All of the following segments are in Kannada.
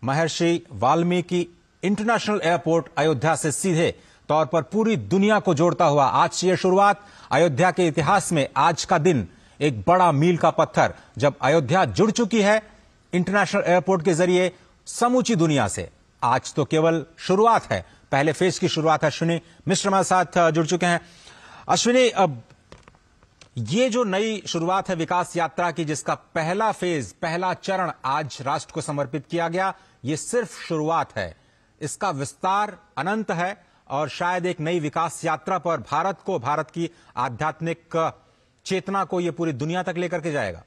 महर्षि वाल्मीकि इंटरनेशनल एयरपोर्ट अयोध्या से सीधे तौर पर पूरी दुनिया को जोड़ता हुआ आज से यह शुरुआत। अयोध्या के इतिहास में आज का दिन एक बड़ा मील का पत्थर, जब अयोध्या जुड़ चुकी है इंटरनेशनल एयरपोर्ट के जरिए समूची दुनिया से। आज तो केवल शुरुआत है, पहले फेज की शुरुआत है। अश्विनी मिश्र हमारे साथ जुड़ चुके हैं। अश्विनी, अब ये जो नई शुरुआत है विकास यात्रा की, जिसका पहला फेज, पहला चरण आज राष्ट्र को समर्पित किया गया, ये सिर्फ शुरुआत है। इसका विस्तार अनंत है और शायद एक नई विकास यात्रा पर भारत को, भारत की आध्यात्मिक चेतना को ये पूरी दुनिया तक लेकर के जाएगा।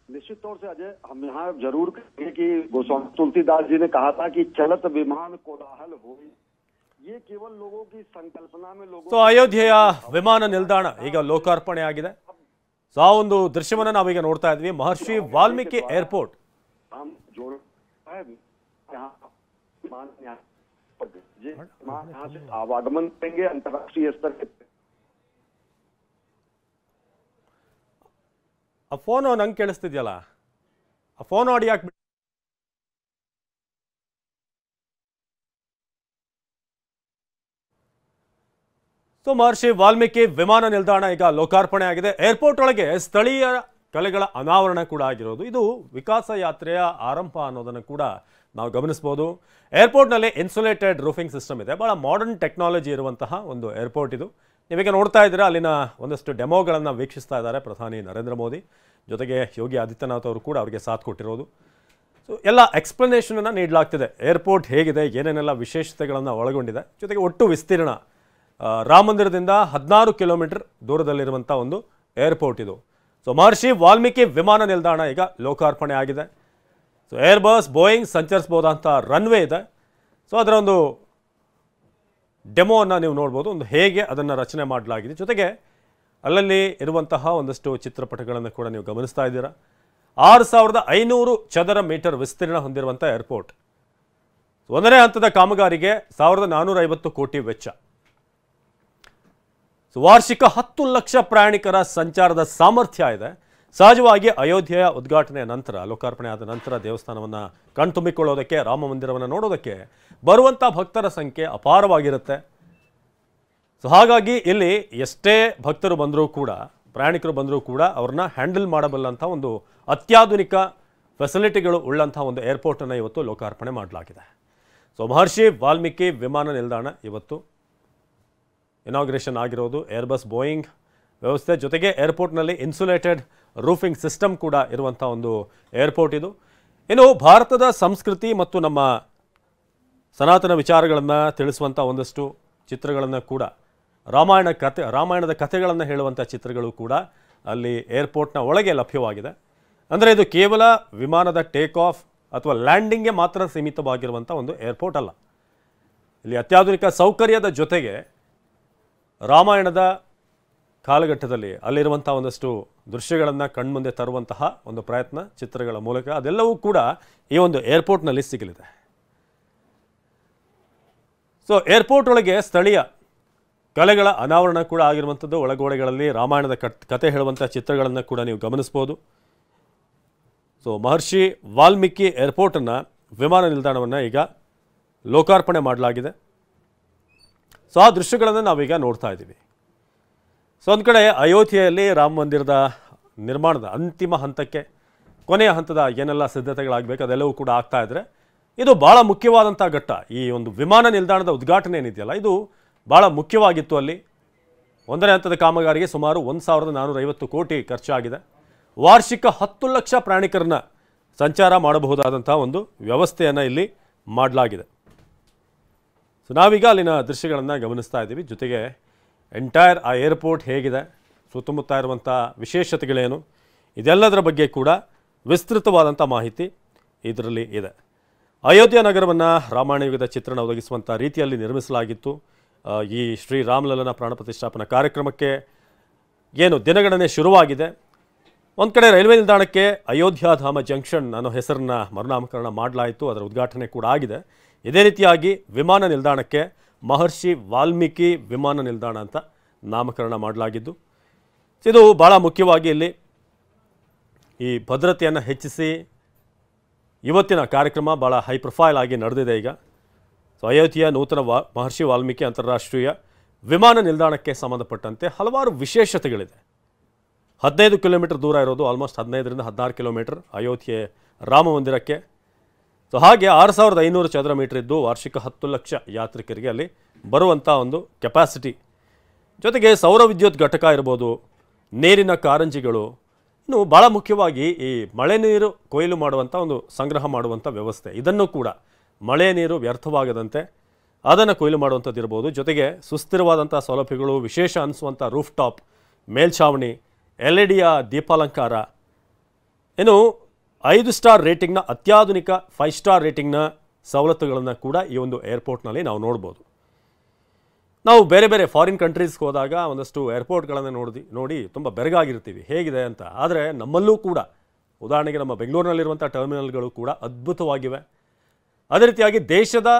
निश्चित तौर से अजय, हम यहाँ जरूर कहेंगे कि गोस्वामी तुलसीदास जी ने कहा था कि चलत विमान कोलाहल हो, ये केवल लोगों की संकल्पना में लोगों। ಸೊ ಅಯೋಧ್ಯೆಯ ವಿಮಾನ ನಿಲ್ದಾಣ ಈಗ ಲೋಕಾರ್ಪಣೆ ಆಗಿದೆ. ಸೊ ಆ ಒಂದು ದೃಶ್ಯವನ್ನ ನಾವೀಗ ನೋಡ್ತಾ ಇದ್ವಿ. ಮಹರ್ಷಿ ವಾಲ್ಮೀಕಿ ಏರ್ಪೋರ್ಟ್ यहाँ से आवागमन करेंगे अंतर्राष्ट्रीय स्तर के। ಆ ಫೋನ್ ನಂಗೆ ಕೇಳಿಸ್ತಿದ್ಯಲ್ಲ, ಆ ಫೋನ್ ಆಡಿಯೋ ಹಾಕ್ಬಿಟ್ಟು. ಸೊ ಮಹರ್ಷಿ ವಾಲ್ಮೀಕಿ ವಿಮಾನ ನಿಲ್ದಾಣ ಈಗ ಲೋಕಾರ್ಪಣೆ ಆಗಿದೆ. ಏರ್ಪೋರ್ಟ್ ಒಳಗೆ ಸ್ಥಳೀಯ ಕಲೆಗಳ ಅನಾವರಣ ಕೂಡ ಆಗಿರೋದು. ಇದು ವಿಕಾಸ ಯಾತ್ರೆಯ ಆರಂಭ ಅನ್ನೋದನ್ನು ಕೂಡ ನಾವು ಗಮನಿಸಬಹುದು. ಏರ್ಪೋರ್ಟ್ನಲ್ಲಿ ಇನ್ಸುಲೇಟೆಡ್ ರೂಫಿಂಗ್ ಸಿಸ್ಟಮ್ ಇದೆ. ಬಹಳ ಮಾಡರ್ನ್ ಟೆಕ್ನಾಲಜಿ ಇರುವಂತಹ ಒಂದು ಏರ್ಪೋರ್ಟ್ ಇದು. ನೀವೀಗ ನೋಡ್ತಾ ಇದ್ದೀರಾ, ಅಲ್ಲಿನ ಒಂದಷ್ಟು ಡೆಮೋಗಳನ್ನು ವೀಕ್ಷಿಸ್ತಾ ಇದ್ದಾರೆ ಪ್ರಧಾನಿ ನರೇಂದ್ರ ಮೋದಿ, ಜೊತೆಗೆ ಯೋಗಿ ಆದಿತ್ಯನಾಥ್ ಅವರು ಕೂಡ ಅವರಿಗೆ ಸಾಥ್ ಕೊಟ್ಟಿರೋದು. ಸೊ ಎಲ್ಲ ಎಕ್ಸ್ಪ್ಲನೇಷನನ್ನು ನೀಡಲಾಗ್ತಿದೆ. ಏರ್ಪೋರ್ಟ್ ಹೇಗಿದೆ, ಏನೇನೆಲ್ಲ ವಿಶೇಷತೆಗಳನ್ನು ಒಳಗೊಂಡಿದೆ, ಜೊತೆಗೆ ಒಟ್ಟು ವಿಸ್ತೀರ್ಣ ರಾಮ ಮಂದಿರದಿಂದ 16 ಕಿಲೋಮೀಟರ್ ದೂರದಲ್ಲಿರುವಂಥ ಒಂದು ಏರ್ಪೋರ್ಟ್ ಇದು. ಸೊ ಮಹರ್ಷಿ ವಾಲ್ಮೀಕಿ ವಿಮಾನ ನಿಲ್ದಾಣ ಈಗ ಲೋಕಾರ್ಪಣೆ ಆಗಿದೆ. ಸೊ ಏರ್ಬಸ್, ಬೋಯಿಂಗ್ ಸಂಚರಿಸಬಹುದಂಥ ರನ್ವೇ ಇದೆ. ಸೊ ಅದರ ಒಂದು ಡೆಮೋವನ್ನು ನೀವು ನೋಡ್ಬೋದು, ಒಂದು ಹೇಗೆ ಅದನ್ನು ರಚನೆ ಮಾಡಲಾಗಿದೆ. ಜೊತೆಗೆ ಅಲ್ಲಲ್ಲಿ ಇರುವಂತಹ ಒಂದಷ್ಟು ಚಿತ್ರಪಟಗಳನ್ನು ಕೂಡ ನೀವು ಗಮನಿಸ್ತಾ ಇದ್ದೀರಾ. 6500 ಚದರ ಮೀಟರ್ ವಿಸ್ತೀರ್ಣ ಹೊಂದಿರುವಂಥ ಏರ್ಪೋರ್ಟ್. ಒಂದನೇ ಹಂತದ ಕಾಮಗಾರಿಗೆ 1450 ಕೋಟಿ ವೆಚ್ಚ. ವಾರ್ಷಿಕ 10 ಲಕ್ಷ ಪ್ರಯಾಣಿಕರ ಸಂಚಾರದ ಸಾಮರ್ಥ್ಯ ಇದೆ. ಸಹಜವಾಗಿ ಅಯೋಧ್ಯೆಯ ಉದ್ಘಾಟನೆಯ ನಂತರ, ಲೋಕಾರ್ಪಣೆ ಆದ ನಂತರ ದೇವಸ್ಥಾನವನ್ನು ಕಣ್ತುಂಬಿಕೊಳ್ಳೋದಕ್ಕೆ, ರಾಮ ಮಂದಿರವನ್ನು ನೋಡೋದಕ್ಕೆ ಬರುವಂಥ ಭಕ್ತರ ಸಂಖ್ಯೆ ಅಪಾರವಾಗಿರುತ್ತೆ. ಸೊ ಹಾಗಾಗಿ ಇಲ್ಲಿ ಎಷ್ಟೇ ಭಕ್ತರು ಬಂದರೂ ಕೂಡ, ಪ್ರಯಾಣಿಕರು ಬಂದರೂ ಕೂಡ ಅವ್ರನ್ನ ಹ್ಯಾಂಡಲ್ ಮಾಡಬಲ್ಲಂಥ ಒಂದು ಅತ್ಯಾಧುನಿಕ ಫೆಸಿಲಿಟಿಗಳು ಉಳ್ಳಂಥ ಒಂದು ಏರ್ಪೋರ್ಟನ್ನು ಇವತ್ತು ಲೋಕಾರ್ಪಣೆ ಮಾಡಲಾಗಿದೆ. ಸೊ ಮಹರ್ಷಿ ವಾಲ್ಮೀಕಿ ವಿಮಾನ ನಿಲ್ದಾಣ ಇವತ್ತು ಇನಾಗ್ರೇಷನ್ ಆಗಿರೋದು. ಏರ್ಬಸ್, ಬೋಯಿಂಗ್ ವ್ಯವಸ್ಥೆ, ಜೊತೆಗೆ ಏರ್ಪೋರ್ಟ್ನಲ್ಲಿ ಇನ್ಸುಲೇಟೆಡ್ ರೂಫಿಂಗ್ ಸಿಸ್ಟಮ್ ಕೂಡ ಇರುವಂಥ ಒಂದು ಏರ್ಪೋರ್ಟ್ ಇದು. ಇನ್ನು ಭಾರತದ ಸಂಸ್ಕೃತಿ ಮತ್ತು ನಮ್ಮ ಸನಾತನ ವಿಚಾರಗಳನ್ನು ತಿಳಿಸುವಂಥ ಒಂದಷ್ಟು ಚಿತ್ರಗಳನ್ನು ಕೂಡ, ರಾಮಾಯಣದ ಕಥೆಗಳನ್ನು ಹೇಳುವಂಥ ಚಿತ್ರಗಳು ಕೂಡ ಅಲ್ಲಿ ಏರ್ಪೋರ್ಟ್ನ ಒಳಗೆ ಲಭ್ಯವಾಗಿದೆ. ಅಂದರೆ ಇದು ಕೇವಲ ವಿಮಾನದ ಟೇಕ್ ಆಫ್ ಅಥವಾ ಲ್ಯಾಂಡಿಂಗ್ಗೆ ಮಾತ್ರ ಸೀಮಿತವಾಗಿರುವಂಥ ಒಂದು ಏರ್ಪೋರ್ಟ್ ಅಲ್ಲ. ಇಲ್ಲಿ ಅತ್ಯಾಧುನಿಕ ಸೌಕರ್ಯದ ಜೊತೆಗೆ ರಾಮಾಯಣದ ಕಾಲಘಟ್ಟದಲ್ಲಿ ಅಲ್ಲಿರುವಂಥ ಒಂದಷ್ಟು ದೃಶ್ಯಗಳನ್ನು ಕಣ್ಮುಂದೆ ತರುವಂತಹ ಒಂದು ಪ್ರಯತ್ನ ಚಿತ್ರಗಳ ಮೂಲಕ ಅದೆಲ್ಲವೂ ಕೂಡ ಈ ಒಂದು ಏರ್ಪೋರ್ಟ್ನಲ್ಲಿ ಸಿಗಲಿದೆ. ಸೊ ಏರ್ಪೋರ್ಟ್ ಒಳಗೆ ಸ್ಥಳೀಯ ಕಲೆಗಳ ಅನಾವರಣ ಕೂಡ ಆಗಿರುವಂಥದ್ದು. ಒಳಗೋಡೆಗಳಲ್ಲಿ ರಾಮಾಯಣದ ಕತೆ ಹೇಳುವಂಥ ಚಿತ್ರಗಳನ್ನು ಕೂಡ ನೀವು ಗಮನಿಸ್ಬೋದು. ಸೊ ಮಹರ್ಷಿ ವಾಲ್ಮೀಕಿ ಏರ್ಪೋರ್ಟನ್ನು, ವಿಮಾನ ನಿಲ್ದಾಣವನ್ನು ಈಗ ಲೋಕಾರ್ಪಣೆ ಮಾಡಲಾಗಿದೆ. ಸೊ ಆ ದೃಶ್ಯಗಳನ್ನು ನಾವೀಗ ನೋಡ್ತಾ ಇದ್ದೀವಿ. ಸೊ ಒಂದು ಕಡೆ ಅಯೋಧ್ಯೆಯಲ್ಲಿ ರಾಮ ಮಂದಿರದ ನಿರ್ಮಾಣದ ಅಂತಿಮ ಹಂತಕ್ಕೆ, ಕೊನೆಯ ಹಂತದ ಏನೆಲ್ಲ ಸಿದ್ಧತೆಗಳಾಗಬೇಕು ಅದೆಲ್ಲವೂ ಕೂಡ ಆಗ್ತಾ ಇದ್ರೆ, ಇದು ಭಾಳ ಮುಖ್ಯವಾದಂಥ ಘಟ್ಟ. ಈ ಒಂದು ವಿಮಾನ ನಿಲ್ದಾಣದ ಉದ್ಘಾಟನೆ ಏನಿದೆಯಲ್ಲ, ಇದು ಭಾಳ ಮುಖ್ಯವಾಗಿತ್ತು. ಅಲ್ಲಿ ಒಂದನೇ ಹಂತದ ಕಾಮಗಾರಿಗೆ ಸುಮಾರು 1450 ಕೋಟಿ ಖರ್ಚಾಗಿದೆ. ವಾರ್ಷಿಕ 10 ಲಕ್ಷ ಪ್ರಯಾಣಿಕರನ್ನ ಸಂಚಾರ ಮಾಡಬಹುದಾದಂಥ ಒಂದು ವ್ಯವಸ್ಥೆಯನ್ನು ಇಲ್ಲಿ ಮಾಡಲಾಗಿದೆ. ಸೊ ನಾವೀಗ ಅಲ್ಲಿನ ದೃಶ್ಯಗಳನ್ನು ಗಮನಿಸ್ತಾ ಇದ್ದೀವಿ. ಜೊತೆಗೆ ಎಂಟೈರ್ ಆ ಏರ್ಪೋರ್ಟ್ ಹೇಗಿದೆ, ಸುತ್ತಮುತ್ತ ಇರುವಂಥ ವಿಶೇಷತೆಗಳೇನು, ಇದೆಲ್ಲದರ ಬಗ್ಗೆ ಕೂಡ ವಿಸ್ತೃತವಾದಂಥ ಮಾಹಿತಿ ಇದರಲ್ಲಿ ಇದೆ. ಅಯೋಧ್ಯ ನಗರವನ್ನು ರಾಮಾಯಣ ಯುಗದ ಚಿತ್ರಣ ಒದಗಿಸುವಂಥ ರೀತಿಯಲ್ಲಿ ನಿರ್ಮಿಸಲಾಗಿತ್ತು. ಈ ಶ್ರೀರಾಮಲಲ್ಲನ ಪ್ರಾಣ ಪ್ರತಿಷ್ಠಾಪನಾ ಕಾರ್ಯಕ್ರಮಕ್ಕೆ ಏನು ದಿನಗಣನೆ ಶುರುವಾಗಿದೆ. ಒಂದು ಕಡೆ ರೈಲ್ವೆ ನಿಲ್ದಾಣಕ್ಕೆ ಅಯೋಧ್ಯಾಧಾಮ ಜಂಕ್ಷನ್ ಅನ್ನೋ ಹೆಸರನ್ನು ಮರುನಾಮಕರಣ ಮಾಡಲಾಯಿತು, ಅದರ ಉದ್ಘಾಟನೆ ಕೂಡ ಆಗಿದೆ. ಇದೇ ರೀತಿಯಾಗಿ ವಿಮಾನ ನಿಲ್ದಾಣಕ್ಕೆ ಮಹರ್ಷಿ ವಾಲ್ಮೀಕಿ ವಿಮಾನ ನಿಲ್ದಾಣ ಅಂತ ನಾಮಕರಣ ಮಾಡಲಾಗಿದ್ದು, ಇದು ಭಾಳ ಮುಖ್ಯವಾಗಿ ಇಲ್ಲಿ ಈ ಭದ್ರತೆಯನ್ನು ಹೆಚ್ಚಿಸಿ ಇವತ್ತಿನ ಕಾರ್ಯಕ್ರಮ ಭಾಳ ಹೈ ಪ್ರೊಫೈಲ್ ಆಗಿ ನಡೆದಿದೆ ಈಗ. ಸೊ ಅಯೋಧ್ಯೆಯ ನೂತನ ಮಹರ್ಷಿ ವಾಲ್ಮೀಕಿ ಅಂತಾರಾಷ್ಟ್ರೀಯ ವಿಮಾನ ನಿಲ್ದಾಣಕ್ಕೆ ಸಂಬಂಧಪಟ್ಟಂತೆ ಹಲವಾರು ವಿಶೇಷತೆಗಳಿದೆ. 15 ಕಿಲೋಮೀಟರ್ ದೂರ ಇರೋದು, ಆಲ್ಮೋಸ್ಟ್ 15ರಿಂದ 16 ಕಿಲೋಮೀಟರ್ ಅಯೋಧ್ಯೆ ರಾಮ ಮಂದಿರಕ್ಕೆ. ಸೊ ಹಾಗೆ 6500 ಚದರ ಮೀಟರ್ ಇದ್ದು ವಾರ್ಷಿಕ 10 ಲಕ್ಷ ಯಾತ್ರಿಕರಿಗೆ ಅಲ್ಲಿ ಬರುವಂಥ ಒಂದು ಕೆಪಾಸಿಟಿ. ಜೊತೆಗೆ ಸೌರ ವಿದ್ಯುತ್ ಘಟಕ ಇರ್ಬೋದು, ನೀರಿನ ಕಾರಂಜಿಗಳು, ಇನ್ನು ಭಾಳ ಮುಖ್ಯವಾಗಿ ಈ ಮಳೆ ನೀರು ಕೊಯ್ಲು ಮಾಡುವಂಥ ಒಂದು ಸಂಗ್ರಹ ಮಾಡುವಂಥ ವ್ಯವಸ್ಥೆ, ಇದನ್ನು ಕೂಡ ಮಳೆ ನೀರು ವ್ಯರ್ಥವಾಗದಂತೆ ಅದನ್ನು ಕೊಯ್ಲು ಮಾಡುವಂಥದ್ದು ಇರ್ಬೋದು. ಜೊತೆಗೆ ಸುಸ್ಥಿರವಾದಂಥ ಸೌಲಭ್ಯಗಳು, ವಿಶೇಷ ಅನಿಸುವಂಥ ರೂಫ್ ಟಾಪ್, ಮೇಲ್ಛಾವಣಿ, LED ದೀಪಾಲಂಕಾರ, ಇನ್ನು 5 ಸ್ಟಾರ್ ರೇಟಿಂಗ್ನ ಅತ್ಯಾಧುನಿಕ 5 ಸ್ಟಾರ್ ರೇಟಿಂಗ್ನ ಸವಲತ್ತುಗಳನ್ನು ಕೂಡ ಈ ಒಂದು ಏರ್ಪೋರ್ಟ್ನಲ್ಲಿ ನಾವು ನೋಡ್ಬೋದು. ನಾವು ಬೇರೆ ಬೇರೆ ಫಾರಿನ್ ಕಂಟ್ರೀಸ್ಗೆ ಹೋದಾಗ ಒಂದಷ್ಟು ಏರ್ಪೋರ್ಟ್ಗಳನ್ನು ನೋಡಿ ತುಂಬ ಬೆರಗಾಗಿರ್ತೀವಿ ಹೇಗಿದೆ ಅಂತ. ಆದರೆ ನಮ್ಮಲ್ಲೂ ಕೂಡ ಉದಾಹರಣೆಗೆ ನಮ್ಮ ಬೆಂಗಳೂರಿನಲ್ಲಿರುವಂಥ ಟರ್ಮಿನಲ್ಗಳು ಕೂಡ ಅದ್ಭುತವಾಗಿವೆ. ಅದೇ ರೀತಿಯಾಗಿ ದೇಶದ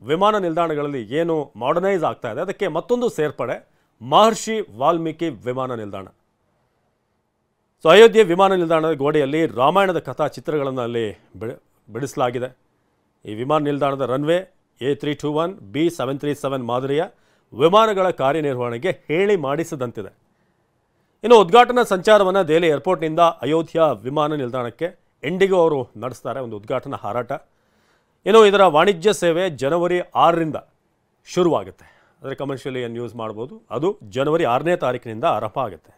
ವಿಮಾನ ನಿಲ್ದಾಣಗಳಲ್ಲಿ ಏನು ಮಾಡರ್ನೈಸ್ ಆಗ್ತಾ ಇದೆ ಅದಕ್ಕೆ ಮತ್ತೊಂದು ಸೇರ್ಪಡೆ ಮಹರ್ಷಿ ವಾಲ್ಮೀಕಿ ವಿಮಾನ ನಿಲ್ದಾಣ. ಸೊ ಅಯೋಧ್ಯೆ ವಿಮಾನ ನಿಲ್ದಾಣದ ಗೋಡೆಯಲ್ಲಿ ರಾಮಾಯಣದ ಕಥಾ ಚಿತ್ರಗಳನ್ನು ಅಲ್ಲಿ ಬಿಡಿಸಲಾಗಿದೆ. ಈ ವಿಮಾನ ನಿಲ್ದಾಣದ ರನ್ವೇ A321 B737 ಮಾದರಿಯ ವಿಮಾನಗಳ ಕಾರ್ಯನಿರ್ವಹಣೆಗೆ ಹೇಳಿ ಮಾಡಿಸಿದಂತಿದೆ. ಇನ್ನು ಉದ್ಘಾಟನಾ ಸಂಚಾರವನ್ನು ದೆಹಲಿ ಏರ್ಪೋರ್ಟ್ನಿಂದ ಅಯೋಧ್ಯ ವಿಮಾನ ನಿಲ್ದಾಣಕ್ಕೆ ಇಂಡಿಗೋ ಅವರು ನಡೆಸ್ತಾರೆ, ಒಂದು ಉದ್ಘಾಟನಾ ಹಾರಾಟ. ಇನ್ನು ಇದರ ವಾಣಿಜ್ಯ ಸೇವೆ ಜನವರಿ 6ರಿಂದ ಶುರುವಾಗುತ್ತೆ. ಅಂದರೆ ಕಮರ್ಷಿಯಲಿ ಏನು ಯೂಸ್ ಮಾಡ್ಬೋದು, ಅದು ಜನವರಿ 6ನೇ ತಾರೀಕಿನಿಂದ ಆರಂಭ ಆಗುತ್ತೆ.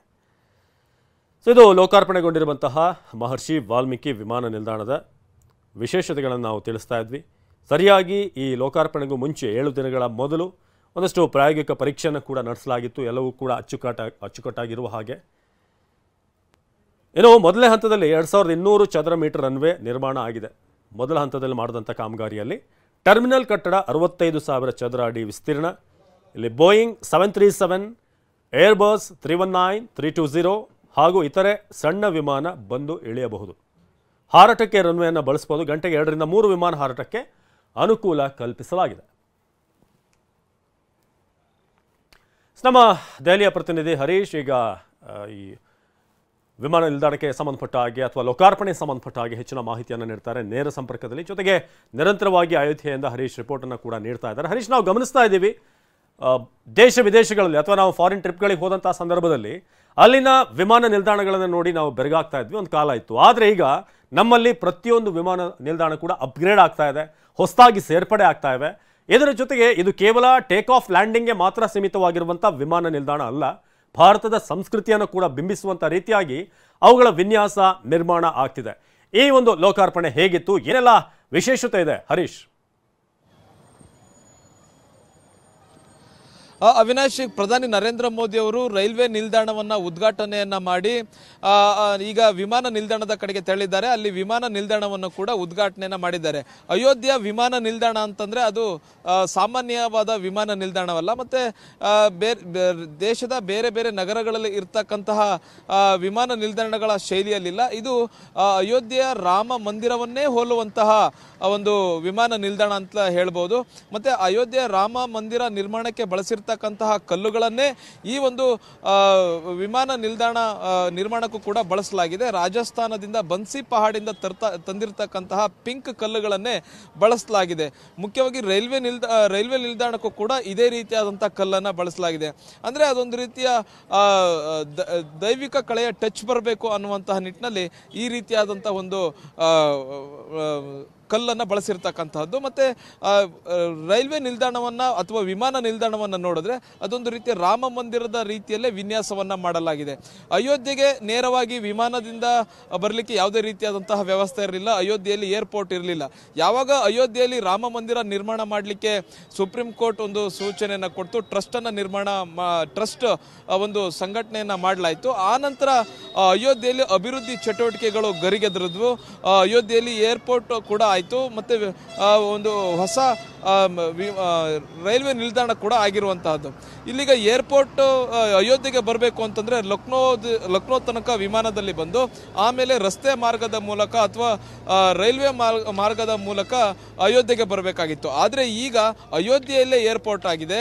ಸೊ ಇದು ಲೋಕಾರ್ಪಣೆಗೊಂಡಿರುವಂತಹ ಮಹರ್ಷಿ ವಾಲ್ಮೀಕಿ ವಿಮಾನ ನಿಲ್ದಾಣದ ವಿಶೇಷತೆಗಳನ್ನು ನಾವು ತಿಳಿಸ್ತಾ ಇದ್ವಿ. ಸರಿಯಾಗಿ ಈ ಲೋಕಾರ್ಪಣೆಗೂ ಮುಂಚೆ 7 ದಿನಗಳ ಮೊದಲು ಒಂದಷ್ಟು ಪ್ರಾಯೋಗಿಕ ಪರೀಕ್ಷೆಯನ್ನು ಕೂಡ ನಡೆಸಲಾಗಿತ್ತು. ಎಲ್ಲವೂ ಕೂಡ ಅಚ್ಚುಕಟ್ಟಾಗಿರುವ ಹಾಗೆ. ಇನ್ನು ಮೊದಲನೇ ಹಂತದಲ್ಲಿ 2200 ಚದರ ಮೀಟರ್ ರನ್ವೇ ನಿರ್ಮಾಣ ಆಗಿದೆ. ಮೊದಲ ಹಂತದಲ್ಲಿ ಮಾಡಿದಂಥ ಕಾಮಗಾರಿಯಲ್ಲಿ ಟರ್ಮಿನಲ್ ಕಟ್ಟಡ 65,000 ಚದರ ಅಡಿ ವಿಸ್ತೀರ್ಣ. ಇಲ್ಲಿ ಬೋಯಿಂಗ್ 737, ಏರ್ಬಸ್ 319, 320 ಹಾಗೂ ಇತರೆ ಸಣ್ಣ ವಿಮಾನ ಬಂದು ಇಳಿಯಬಹುದು. ಹಾರಾಟಕ್ಕೆ ರನ್ವೇಯನ್ನು ಬಳಸಬಹುದು. ಗಂಟೆಗೆ 2ರಿಂದ 3 ವಿಮಾನ ಹಾರಾಟಕ್ಕೆ ಅನುಕೂಲ ಕಲ್ಪಿಸಲಾಗಿದೆ. ನಮ್ಮ ದೆಹಲಿಯ ಪ್ರತಿನಿಧಿ ಹರೀಶ್ ಈಗ ಈ ವಿಮಾನ ನಿಲ್ದಾಣಕ್ಕೆ ಸಂಬಂಧಪಟ್ಟ ಹಾಗೆ ಅಥವಾ ಲೋಕಾರ್ಪಣೆಗೆ ಸಂಬಂಧಪಟ್ಟ ಹಾಗೆ ಹೆಚ್ಚಿನ ಮಾಹಿತಿಯನ್ನು ನೀಡ್ತಾರೆ ನೇರ ಸಂಪರ್ಕದಲ್ಲಿ. ಜೊತೆಗೆ ನಿರಂತರವಾಗಿ ಅಯೋಧ್ಯೆಯಿಂದ ಹರೀಶ್ ರಿಪೋರ್ಟನ್ನು ಕೂಡ ನೀಡ್ತಾ ಇದ್ದಾರೆ. ಹರೀಶ್, ನಾವು ಗಮನಿಸ್ತಾ ಇದ್ದೀವಿ ದೇಶ ವಿದೇಶಗಳಲ್ಲಿ ಅಥವಾ ನಾವು ಫಾರಿನ್ ಟ್ರಿಪ್ಗಳಿಗೆ ಹೋದಂಥ ಸಂದರ್ಭದಲ್ಲಿ ಅಲ್ಲಿನ ವಿಮಾನ ನಿಲ್ದಾಣಗಳನ್ನು ನೋಡಿ ನಾವು ಬೆರಗಾಗ್ತಾ ಇದ್ವಿ, ಒಂದು ಕಾಲ ಇತ್ತು. ಆದರೆ ಈಗ ನಮ್ಮಲ್ಲಿ ಪ್ರತಿಯೊಂದು ವಿಮಾನ ನಿಲ್ದಾಣ ಕೂಡ ಅಪ್ಗ್ರೇಡ್ ಆಗ್ತಾ ಇದೆ, ಹೊಸದಾಗಿ ಸೇರ್ಪಡೆ ಆಗ್ತಾ ಇವೆ. ಇದರ ಜೊತೆಗೆ ಇದು ಕೇವಲ ಟೇಕ್ ಆಫ್ ಲ್ಯಾಂಡಿಂಗ್ಗೆ ಮಾತ್ರ ಸೀಮಿತವಾಗಿರುವಂಥ ವಿಮಾನ ನಿಲ್ದಾಣ ಅಲ್ಲ, ಭಾರತದ ಸಂಸ್ಕೃತಿಯನ್ನು ಕೂಡ ಬಿಂಬಿಸುವಂಥ ರೀತಿಯಾಗಿ ಅವುಗಳ ವಿನ್ಯಾಸ ನಿರ್ಮಾಣ ಆಗ್ತಿದೆ. ಈ ಒಂದು ಲೋಕಾರ್ಪಣೆ ಹೇಗಿತ್ತು, ಏನೆಲ್ಲ ವಿಶೇಷತೆ ಇದೆ ಹರೀಶ್? ಅವಿನಾಶ್, ಪ್ರಧಾನಿ ನರೇಂದ್ರ ಮೋದಿ ಅವರು ರೈಲ್ವೆ ನಿಲ್ದಾಣವನ್ನು ಉದ್ಘಾಟನೆಯನ್ನ ಮಾಡಿ ಈಗ ವಿಮಾನ ನಿಲ್ದಾಣದ ಕಡೆಗೆ ತೆರಳಿದ್ದಾರೆ. ಅಲ್ಲಿ ವಿಮಾನ ನಿಲ್ದಾಣವನ್ನು ಕೂಡ ಉದ್ಘಾಟನೆಯನ್ನ ಮಾಡಿದ್ದಾರೆ. ಅಯೋಧ್ಯ ವಿಮಾನ ನಿಲ್ದಾಣ ಅಂತಂದ್ರೆ ಅದು ಸಾಮಾನ್ಯವಾದ ವಿಮಾನ ನಿಲ್ದಾಣವಲ್ಲ. ಮತ್ತೆ ದೇಶದ ಬೇರೆ ಬೇರೆ ನಗರಗಳಲ್ಲಿ ಇರ್ತಕ್ಕಂತಹ ವಿಮಾನ ನಿಲ್ದಾಣಗಳ ಶೈಲಿಯಲ್ಲಿಲ್ಲ. ಇದು ಅಯೋಧ್ಯೆಯ ರಾಮ ಮಂದಿರವನ್ನೇ ಹೋಲುವಂತಹ ಒಂದು ವಿಮಾನ ನಿಲ್ದಾಣ ಅಂತ ಹೇಳ್ಬೋದು. ಮತ್ತೆ ಅಯೋಧ್ಯೆಯ ರಾಮ ಮಂದಿರ ನಿರ್ಮಾಣಕ್ಕೆ ಬಳಸಿರ್ತಕ್ಕಂತಹ ಕಲ್ಲುಗಳನ್ನೇ ಈ ಒಂದು ವಿಮಾನ ನಿಲ್ದಾಣ ನಿರ್ಮಾಣಕ್ಕೂ ಕೂಡ ಬಳಸಲಾಗಿದೆ. ರಾಜಸ್ಥಾನದಿಂದ ಬನ್ಸಿ ಪಹಾಡಿಂದ ತಂದಿರತಕ್ಕಂತಹ ಪಿಂಕ್ ಕಲ್ಲುಗಳನ್ನೇ ಬಳಸಲಾಗಿದೆ. ಮುಖ್ಯವಾಗಿ ರೈಲ್ವೆ ನಿಲ್ದಾಣಕ್ಕೂ ಕೂಡ ಇದೇ ರೀತಿಯಾದಂತಹ ಕಲ್ಲನ್ನ ಬಳಸಲಾಗಿದೆ. ಅಂದ್ರೆ ಅದೊಂದು ರೀತಿಯ ದೈವಿಕ ಕಳೆಯ ಟಚ್ ಬರಬೇಕು ಅನ್ನುವಂತಹ ನಿಟ್ಟಿನಲ್ಲಿ ಈ ರೀತಿಯಾದಂತಹ ಒಂದು ಕಲ್ಲನ್ನು ಬಳಸಿರ್ತಕ್ಕಂಥದ್ದು. ಮತ್ತೆ ರೈಲ್ವೆ ನಿಲ್ದಾಣವನ್ನ ಅಥವಾ ವಿಮಾನ ನಿಲ್ದಾಣವನ್ನ ನೋಡಿದ್ರೆ ಅದೊಂದು ರೀತಿಯ ರಾಮ ಮಂದಿರದ ರೀತಿಯಲ್ಲೇ ವಿನ್ಯಾಸವನ್ನ ಮಾಡಲಾಗಿದೆ. ಅಯೋಧ್ಯೆಗೆ ನೇರವಾಗಿ ವಿಮಾನದಿಂದ ಬರಲಿಕ್ಕೆ ಯಾವುದೇ ರೀತಿಯಾದಂತಹ ವ್ಯವಸ್ಥೆ ಇರಲಿಲ್ಲ. ಅಯೋಧ್ಯೆಯಲ್ಲಿ ಏರ್ಪೋರ್ಟ್ ಇರಲಿಲ್ಲ. ಯಾವಾಗ ಅಯೋಧ್ಯೆಯಲ್ಲಿ ರಾಮ ಮಂದಿರ ನಿರ್ಮಾಣ ಮಾಡಲಿಕ್ಕೆ ಸುಪ್ರೀಂ ಕೋರ್ಟ್ ಒಂದು ಸೂಚನೆಯನ್ನ ಕೊಟ್ಟು ಟ್ರಸ್ಟ್ ಒಂದು ಸಂಘಟನೆಯನ್ನ ಮಾಡಲಾಯಿತು. ಆ ನಂತರ ಅಯೋಧ್ಯೆಯಲ್ಲಿ ಅಭಿವೃದ್ಧಿ ಚಟುವಟಿಕೆಗಳು ಗರಿಗೆದರಿದ್ವು. ಅಯೋಧ್ಯೆಯಲ್ಲಿ ಏರ್ಪೋರ್ಟ್ ಕೂಡ ಆಯಿತು. ಮತ್ತೆ ಒಂದು ಹೊಸ ರೈಲ್ವೆ ನಿಲ್ದಾಣ ಕೂಡ ಆಗಿರುವಂತಹದ್ದು. ಇಲ್ಲಿಗ ಏರ್ಪೋರ್ಟ್ ಅಯೋಧ್ಯೆಗೆ ಬರಬೇಕು ಅಂತಂದ್ರೆ ಲಕ್ನೋ ತನಕ ವಿಮಾನದಲ್ಲಿ ಬಂದು ಆಮೇಲೆ ರಸ್ತೆ ಮಾರ್ಗದ ಮೂಲಕ ಅಥವಾ ರೈಲ್ವೆ ಮಾರ್ಗದ ಮೂಲಕ ಅಯೋಧ್ಯೆಗೆ ಬರಬೇಕಾಗಿತ್ತು. ಆದರೆ ಈಗ ಅಯೋಧ್ಯೆಯಲ್ಲೇ ಏರ್ಪೋರ್ಟ್ ಆಗಿದೆ.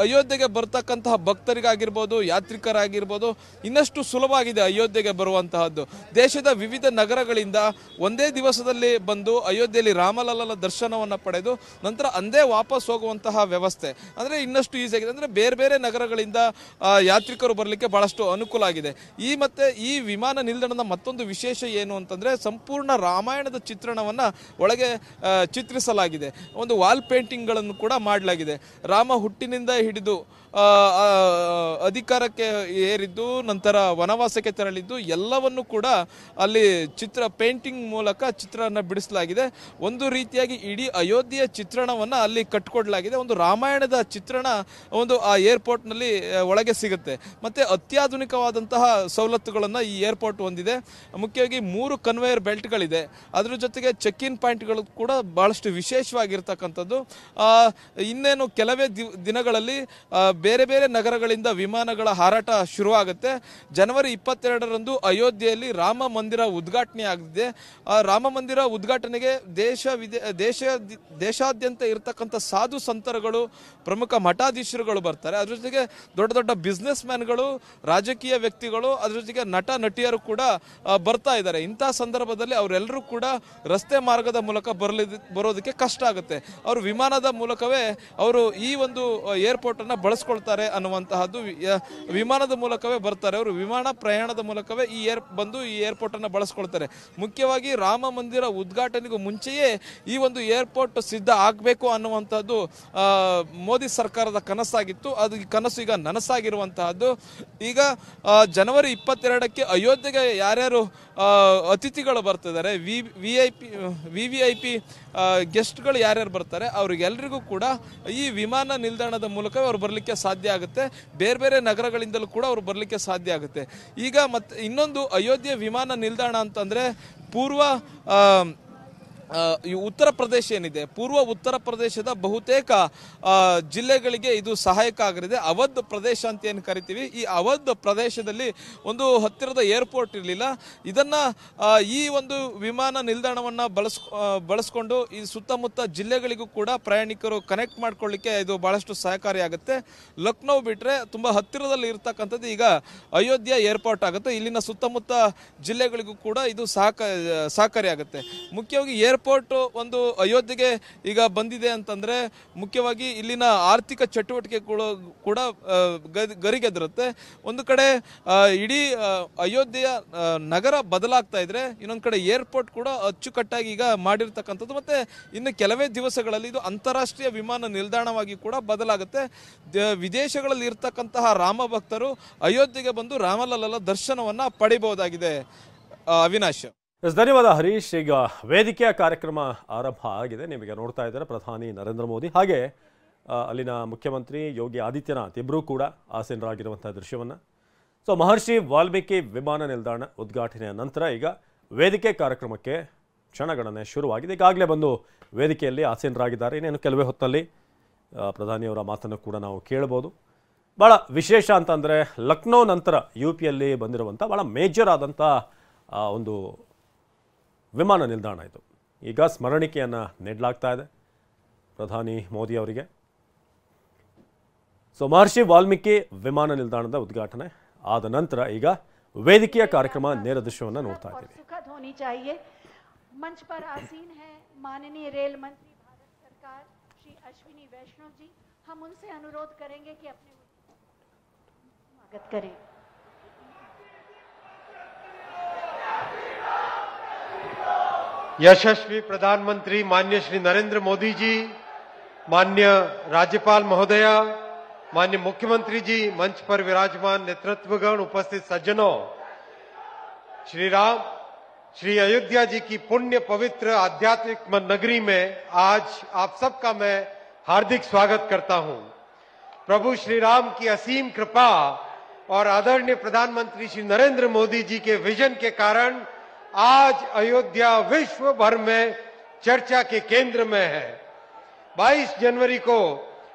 ಅಯೋಧ್ಯೆಗೆ ಬರ್ತಕ್ಕಂತಹ ಭಕ್ತರಿಗಾಗಿರ್ಬೋದು, ಯಾತ್ರಿಕರಾಗಿರ್ಬೋದು, ಇನ್ನಷ್ಟು ಸುಲಭವಾಗಿದೆ ಅಯೋಧ್ಯೆಗೆ ಬರುವಂತಹದ್ದು. ದೇಶದ ವಿವಿಧ ನಗರಗಳಿಂದ ಒಂದೇ ದಿವಸದಲ್ಲಿ ಬಂದು ಅಯೋಧ್ಯೆಯಲ್ಲಿ ರಾಮಲಲ್ಲನ ದರ್ಶನವನ್ನು ಪಡೆದು ನಂತರ ಅಂದೇ ವಾಪಸ್ ಹೋಗುವಂತಹ ವ್ಯವಸ್ಥೆ ಅಂದ್ರೆ ಇನ್ನಷ್ಟು ಈಸಿ ಆಗಿದೆ. ಅಂದ್ರೆ ಬೇರೆ ಬೇರೆ ನಗರಗಳಿಂದ ಯಾತ್ರಿಕರು ಬರಲಿಕ್ಕೆ ಬಹಳಷ್ಟು ಅನುಕೂಲ ಆಗಿದೆ. ಮತ್ತೆ ಈ ವಿಮಾನ ನಿಲ್ದಾಣದ ಮತ್ತೊಂದು ವಿಶೇಷ ಏನು ಅಂತಂದ್ರೆ ಸಂಪೂರ್ಣ ರಾಮಾಯಣದ ಚಿತ್ರಣವನ್ನ ಒಳಗೆ ಚಿತ್ರಿಸಲಾಗಿದೆ. ಒಂದು ವಾಲ್ ಪೇಂಟಿಂಗ್ ಗಳನ್ನು ಕೂಡ ಮಾಡಲಾಗಿದೆ. ರಾಮ ಹುಟ್ಟಿನಿಂದ ಹಿಡಿದು ಅಧಿಕಾರಕ್ಕೆ ಏರಿದ್ದು, ನಂತರ ವನವಾಸಕ್ಕೆ ತೆರಳಿದ್ದು ಎಲ್ಲವನ್ನು ಕೂಡ ಅಲ್ಲಿ ಪೇಂಟಿಂಗ್ ಮೂಲಕ ಚಿತ್ರವನ್ನು ಬಿಡಿಸಲಾಗಿದೆ. ಒಂದು ರೀತಿಯಾಗಿ ಇಡೀ ಅಯೋಧ್ಯೆಯ ಚಿತ್ರಣವನ್ನ ಅಲ್ಲಿ ಕಟ್ಟಿಕೊಡಲಾಗಿದೆ. ಒಂದು ರಾಮಾಯಣದ ಚಿತ್ರಣ ಒಂದು ಆ ಏರ್ಪೋರ್ಟ್ ನಲ್ಲಿ ಒಳಗೆ ಸಿಗುತ್ತೆ. ಮತ್ತೆ ಅತ್ಯಾಧುನಿಕವಾದಂತಹ ಸವಲತ್ತುಗಳನ್ನ ಈ ಏರ್ಪೋರ್ಟ್ ಹೊಂದಿದೆ. ಮುಖ್ಯವಾಗಿ 3 ಕನ್ವೇಯರ್ ಬೆಲ್ಟ್ಗಳಿದೆ. ಅದರ ಜೊತೆಗೆ ಚೆಕ್ ಇನ್ ಪಾಯಿಂಟ್ಗಳು ಕೂಡ ಬಹಳಷ್ಟು ವಿಶೇಷವಾಗಿರ್ತಕ್ಕಂಥದ್ದು. ಇನ್ನೇನು ಕೆಲವೇ ದಿನಗಳಲ್ಲಿ ಬೇರೆ ಬೇರೆ ನಗರಗಳಿಂದ ವಿಮಾನಗಳ ಹಾರಾಟ ಶುರುವಾಗುತ್ತೆ. ಜನವರಿ 22ರಂದು ಅಯೋಧ್ಯೆಯಲ್ಲಿ ರಾಮ ಮಂದಿರ ಉದ್ಘಾಟನೆ ಆಗಿದೆ. ಆ ರಾಮ ಮಂದಿರ ಉದ್ಘಾಟನೆಗೆ ದೇಶಾದ್ಯಂತ ಇರತಕ್ಕಂಥ ಸಾಧು ಸಂತರುಗಳು, ಪ್ರಮುಖ ಮಠಾಧೀಶರುಗಳು ಬರ್ತಾರೆ. ಅದ್ರ ಜೊತೆಗೆ ದೊಡ್ಡ ದೊಡ್ಡ ಬಿಸ್ನೆಸ್ ಮ್ಯಾನ್ಗಳು, ರಾಜಕೀಯ ವ್ಯಕ್ತಿಗಳು, ಅದ್ರ ಜೊತೆಗೆ ನಟ ನಟಿಯರು ಕೂಡ ಬರ್ತಾ ಇದ್ದಾರೆ. ಇಂತಹ ಸಂದರ್ಭದಲ್ಲಿ ಅವರೆಲ್ಲರೂ ಕೂಡ ರಸ್ತೆ ಮಾರ್ಗದ ಮೂಲಕ ಬರೋದಕ್ಕೆ ಕಷ್ಟ ಆಗುತ್ತೆ. ಅವರು ವಿಮಾನದ ಮೂಲಕವೇ ಅವರು ಈ ಒಂದು ಏರ್ಪೋರ್ಟ್ ಅನ್ನ ಬಳಸ್ಕೊಳ್ತಾರೆ ಅನ್ನುವಂತಹದ್ದು. ವಿಮಾನದ ಮೂಲಕವೇ ಬರ್ತಾರೆ ಅವರು. ವಿಮಾನ ಪ್ರಯಾಣದ ಮೂಲಕವೇ ಈ ಏರ್ಪೋರ್ಟ್ ಅನ್ನ ಬಳಸ್ಕೊಳ್ತಾರೆ. ಮುಖ್ಯವಾಗಿ ರಾಮ ಮಂದಿರ ಉದ್ಘಾಟನೆಗೂ ಮುಂಚೆಯೇ ಈ ಒಂದು ಏರ್ಪೋರ್ಟ್ ಸಿದ್ಧ ಆಗಬೇಕು ಅನ್ನುವಂಥದ್ದು ಮೋದಿ ಸರ್ಕಾರದ ಕನಸಾಗಿತ್ತು. ಅದು ಕನಸು ಈಗ ನನಸಾಗಿರುವಂತಹದ್ದು. ಈಗ ಜನವರಿ 22ಕ್ಕೆ ಅಯೋಧ್ಯೆಗೆ ಯಾರ್ಯಾರು ಅತಿಥಿಗಳು ಬರ್ತಿದ್ದಾರೆ, ವಿವಿಐಪಿ ಗೆಸ್ಟ್ಗಳು ಯಾರ್ಯಾರು ಬರ್ತಾರೆ ಅವ್ರಿಗೆಲ್ರಿಗೂ ಕೂಡ ಈ ವಿಮಾನ ನಿಲ್ದಾಣದ ಮೂಲಕ ಅವ್ರು ಬರಲಿಕ್ಕೆ ಸಾಧ್ಯ ಆಗುತ್ತೆ. ಬೇರೆ ಬೇರೆ ನಗರಗಳಿಂದಲೂ ಕೂಡ ಅವ್ರು ಬರಲಿಕ್ಕೆ ಸಾಧ್ಯ ಆಗುತ್ತೆ. ಈಗ ಮತ್ತೆ ಇನ್ನೊಂದು ಅಯೋಧ್ಯೆ ವಿಮಾನ ನಿಲ್ದಾಣ ಅಂತಂದ್ರೆ ಉತ್ತರ ಪ್ರದೇಶ ಏನಿದೆ, ಪೂರ್ವ ಉತ್ತರ ಪ್ರದೇಶದ ಬಹುತೇಕ ಜಿಲ್ಲೆಗಳಿಗೆ ಇದು ಸಹಾಯಕ ಆಗಲಿದೆ. ಅವಧ್ ಪ್ರದೇಶ ಅಂತ ಏನು ಕರಿತೀವಿ, ಈ ಅವಧ್ ಪ್ರದೇಶದಲ್ಲಿ ಒಂದು ಹತ್ತಿರದ ಏರ್ಪೋರ್ಟ್ ಇರಲಿಲ್ಲ. ಇದನ್ನ ಈ ಒಂದು ವಿಮಾನ ನಿಲ್ದಾಣವನ್ನ ಬಳಸ್ಕೊಂಡು ಈ ಸುತ್ತಮುತ್ತ ಜಿಲ್ಲೆಗಳಿಗೂ ಕೂಡ ಪ್ರಯಾಣಿಕರು ಕನೆಕ್ಟ್ ಮಾಡ್ಕೊಳ್ಳಿಕ್ಕೆ ಇದು ಬಹಳಷ್ಟು ಸಹಕಾರಿಯಾಗುತ್ತೆ. ಲಕ್ನೋ ಬಿಟ್ರೆ ತುಂಬಾ ಹತ್ತಿರದಲ್ಲಿ ಇರ್ತಕ್ಕಂಥದ್ದು ಈಗ ಅಯೋಧ್ಯೆ ಏರ್ಪೋರ್ಟ್ ಆಗುತ್ತೆ. ಇಲ್ಲಿನ ಸುತ್ತಮುತ್ತ ಜಿಲ್ಲೆಗಳಿಗೂ ಕೂಡ ಇದು ಸಹಕಾರಿಯಾಗುತ್ತೆ. ಮುಖ್ಯವಾಗಿ ಏರ್ಪೋರ್ಟ್ ಒಂದು ಅಯೋಧ್ಯೆಗೆ ಈಗ ಬಂದಿದೆ ಅಂತಂದ್ರೆ ಮುಖ್ಯವಾಗಿ ಇಲ್ಲಿನ ಆರ್ಥಿಕ ಚಟುವಟಿಕೆಗಳು ಕೂಡ ಗರಿಗೆದರುತ್ತೆ. ಒಂದು ಕಡೆ ಇಡೀ ಅಯೋಧ್ಯೆಯ ನಗರ ಬದಲಾಗ್ತಾ ಇದ್ರೆ, ಇನ್ನೊಂದು ಕಡೆ ಏರ್ಪೋರ್ಟ್ ಕೂಡ ಅಚ್ಚುಕಟ್ಟಾಗಿ ಈಗ ಮಾಡಿರ್ತಕ್ಕಂಥದ್ದು. ಮತ್ತೆ ಇನ್ನು ಕೆಲವೇ ದಿವಸಗಳಲ್ಲಿ ಇದು ಅಂತಾರಾಷ್ಟ್ರೀಯ ವಿಮಾನ ನಿಲ್ದಾಣವಾಗಿ ಕೂಡ ಬದಲಾಗುತ್ತೆ. ವಿದೇಶಗಳಲ್ಲಿ ಇರ್ತಕ್ಕಂತಹ ರಾಮ ಭಕ್ತರು ಅಯೋಧ್ಯೆಗೆ ಬಂದು ರಾಮಲಲ್ಲನ ದರ್ಶನವನ್ನ ಪಡಿಬಹುದಾಗಿದೆ. ಅವಿನಾಶ್. ಧನ್ಯವಾದ ಹರೀಶ್. ಈಗ ವೇದಿಕೆಯ ಕಾರ್ಯಕ್ರಮ ಆರಂಭ ಆಗಿದೆ. ನಿಮಗೆ ನೋಡ್ತಾ ಇದ್ದಾರೆ ಪ್ರಧಾನಿ ನರೇಂದ್ರ ಮೋದಿ ಹಾಗೆ ಅಲ್ಲಿನ ಮುಖ್ಯಮಂತ್ರಿ ಯೋಗಿ ಆದಿತ್ಯನಾಥ್ ಇಬ್ಬರೂ ಕೂಡ ಆಸೀನರಾಗಿರುವಂತಹ ದೃಶ್ಯವನ್ನು. ಸೊ ಮಹರ್ಷಿ ವಾಲ್ಮೀಕಿ ವಿಮಾನ ನಿಲ್ದಾಣ ಉದ್ಘಾಟನೆಯ ನಂತರ ಈಗ ವೇದಿಕೆ ಕಾರ್ಯಕ್ರಮಕ್ಕೆ ಕ್ಷಣಗಣನೆ ಶುರುವಾಗಿದೆ. ಈಗಾಗಲೇ ಬಂದು ವೇದಿಕೆಯಲ್ಲಿ ಆಸೀನರಾಗಿದ್ದಾರೆ. ಇನ್ನೇನು ಕೆಲವೇ ಹೊತ್ತಲ್ಲಿ ಪ್ರಧಾನಿಯವರ ಮಾತನ್ನು ಕೂಡ ನಾವು ಕೇಳಬಹುದು. ಭಾಳ ವಿಶೇಷ ಅಂತಂದರೆ ಲಕ್ನೋ ನಂತರ UPಯಲ್ಲಿ ಬಂದಿರುವಂಥ ಭಾಳ ಮೇಜರ್ ಆದಂಥ ಒಂದು ವಿಮಾನ ನಿಲ್ದಾಣ ಇದು. ಈಗ ಸ್ಮರಣಿಕೆಯನ್ನು ನೀಡಲಾಗ್ತಾ ಇದೆ ಪ್ರಧಾನಿ ಮೋದಿ ಅವರಿಗೆ. ಸೊ ಮಹರ್ಷಿ ವಾಲ್ಮೀಕಿ ವಿಮಾನ ನಿಲ್ದಾಣದ ಉದ್ಘಾಟನೆ ಆದ ನಂತರ ಈಗ ವೇದಿಕೆಯ ಕಾರ್ಯಕ್ರಮ ನೇರ ದೃಶ್ಯವನ್ನು ನೋಡ್ತಾ ಇದ್ದೀವಿ. मंच पर आसीन है माननीय रेल मंत्री भारत सरकार श्री अश्विनी वैष्णव जी. हम उनसे अनुरोध करेंगे कि अपने स्वागत करें. यशस्वी प्रधानमंत्री माननीय श्री नरेंद्र मोदी जी, माननीय राज्यपाल महोदया, माननीय मुख्यमंत्री जी, मंच पर विराजमान नेतृत्वगण, उपस्थित सज्जनों, श्री राम श्री अयोध्या जी की पुण्य पवित्र आध्यात्मिक नगरी में आज आप सबका मैं हार्दिक स्वागत करता हूं. प्रभु श्री राम की असीम कृपा और आदरणीय प्रधानमंत्री श्री नरेंद्र मोदी जी के विजन के कारण आज अयोध्या विश्व भर में चर्चा के केंद्र में है. 22 जनवरी को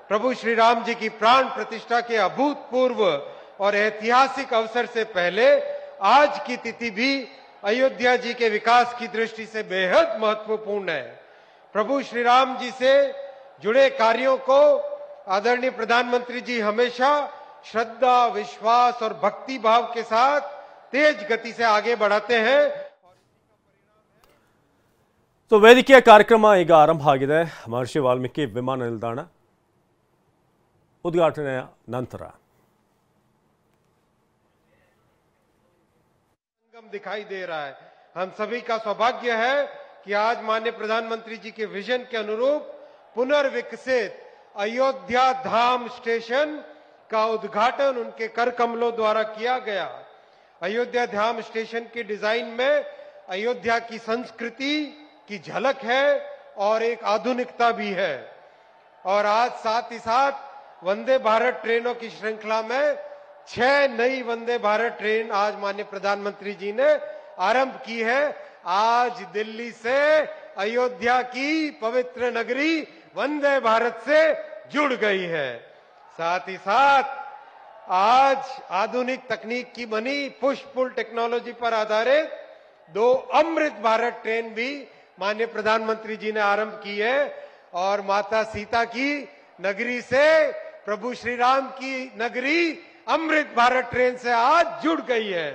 प्रभु श्री राम जी की प्राण प्रतिष्ठा के अभूतपूर्व और ऐतिहासिक अवसर से पहले आज की तिथि भी अयोध्या जी के विकास की दृष्टि से बेहद महत्वपूर्ण है। प्रभु श्री राम जी से जुड़े कार्यों को आदरणीय प्रधानमंत्री जी हमेशा श्रद्धा, विश्वास और भक्ति भाव के साथ तेज गति से आगे बढ़ाते हैं। तो ವೇದಿಕೆಯ ಕಾರ್ಯಕ್ರಮ ಈಗ ಆರಂಭ ಆಗಿದೆ। ಮಹರ್ಷಿ ವಾಲ್ಮೀಕಿ ವಿಮಾನ ನಿಲ್ದಾಣ ಉದ್ಘಾಟನೆಯ ನಂತರ दिखाई दे रहा है। हम सभी का सौभाग्य है कि आज माननीय प्रधानमंत्री जी के विजन के अनुरूप पुनर्विकसित अयोध्या धाम स्टेशन का उद्घाटन उनके कर कमलों द्वारा किया गया। अयोध्या धाम स्टेशन के डिजाइन में अयोध्या की संस्कृति की झलक है और एक आधुनिकता भी है। और आज साथ ही साथ वंदे भारत ट्रेनों की श्रृंखला में 6 नई वंदे भारत ट्रेन आज माननीय प्रधानमंत्री जी ने आरंभ की है। आज दिल्ली से अयोध्या की पवित्र नगरी वंदे भारत से जुड़ गई है। साथ ही साथ आज आधुनिक तकनीक की बनी पुश पुल टेक्नोलॉजी पर आधारित 2 अमृत भारत ट्रेन भी माननीय प्रधानमंत्री जी ने आरंभ की है। और माता सीता की नगरी से प्रभु श्री राम की नगरी अमृत भारत ट्रेन से आज जुड़ गई है।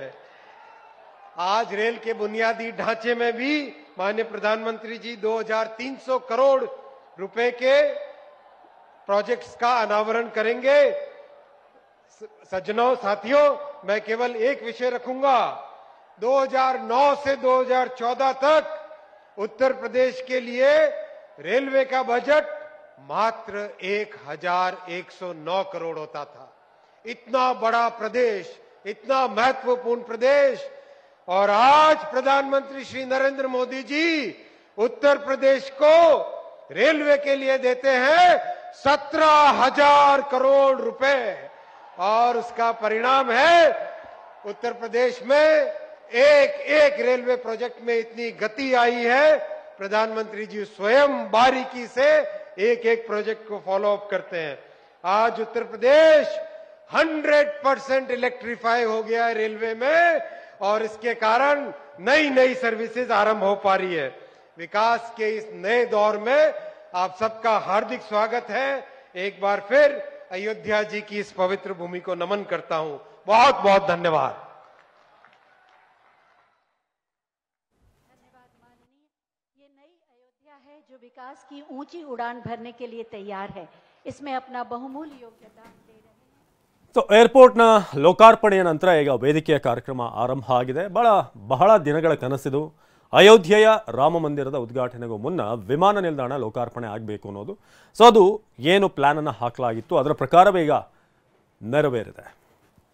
आज रेल के बुनियादी ढांचे में भी माननीय प्रधानमंत्री जी 2300 करोड़ रुपए के प्रोजेक्ट्स का अनावरण करेंगे। सज्जनों, साथियों, मैं केवल एक विषय रखूंगा। 2009 से 2014 तक उत्तर प्रदेश के लिए रेलवे का बजट मात्र 1109 करोड़ होता था। इतना बड़ा प्रदेश, इतना महत्वपूर्ण प्रदेश, और आज प्रधानमंत्री श्री नरेंद्र मोदी जी उत्तर प्रदेश को रेलवे के लिए देते हैं 17,000 करोड़ रुपए। और उसका परिणाम है उत्तर प्रदेश में एक रेलवे प्रोजेक्ट में इतनी गति आई है। प्रधानमंत्री जी स्वयं बारीकी से एक प्रोजेक्ट को फॉलो अप करते हैं। आज उत्तर प्रदेश 100% इलेक्ट्रीफाई हो गया है रेलवे में, और इसके कारण नई सर्विसेज आरंभ हो पा रही है। विकास के इस नए दौर में आप सबका हार्दिक स्वागत है। एक बार फिर अयोध्या जी की इस पवित्र भूमि को नमन करता हूं। बहुत बहुत धन्यवाद। धन्यवाद माननीय। ये नई अयोध्या है जो विकास की ऊंची उड़ान भरने के लिए तैयार है। इसमें अपना बहुमूल्य योगदान दे रहे हैं। ಸೊ ಏರ್ಪೋರ್ಟ್ನ ಲೋಕಾರ್ಪಣೆಯ ನಂತರ ಈಗ ವೇದಿಕೆಯ ಕಾರ್ಯಕ್ರಮ ಆರಂಭ ಆಗಿದೆ। ಬಹಳ ದಿನಗಳ ಕನಸಿದು ಅಯೋಧ್ಯೆಯ ರಾಮ ಮಂದಿರದ ಉದ್ಘಾಟನೆಗೂ ಮುನ್ನ ವಿಮಾನ ನಿಲ್ದಾಣ ಲೋಕಾರ್ಪಣೆ ಆಗಬೇಕು ಅನ್ನೋದು। ಸೊ ಅದು ಏನು ಪ್ಲಾನ್ ಅನ್ನು ಹಾಕಲಾಗಿತ್ತು ಅದರ ಪ್ರಕಾರವೇ ಈಗ ನೆರವೇರಿದೆ।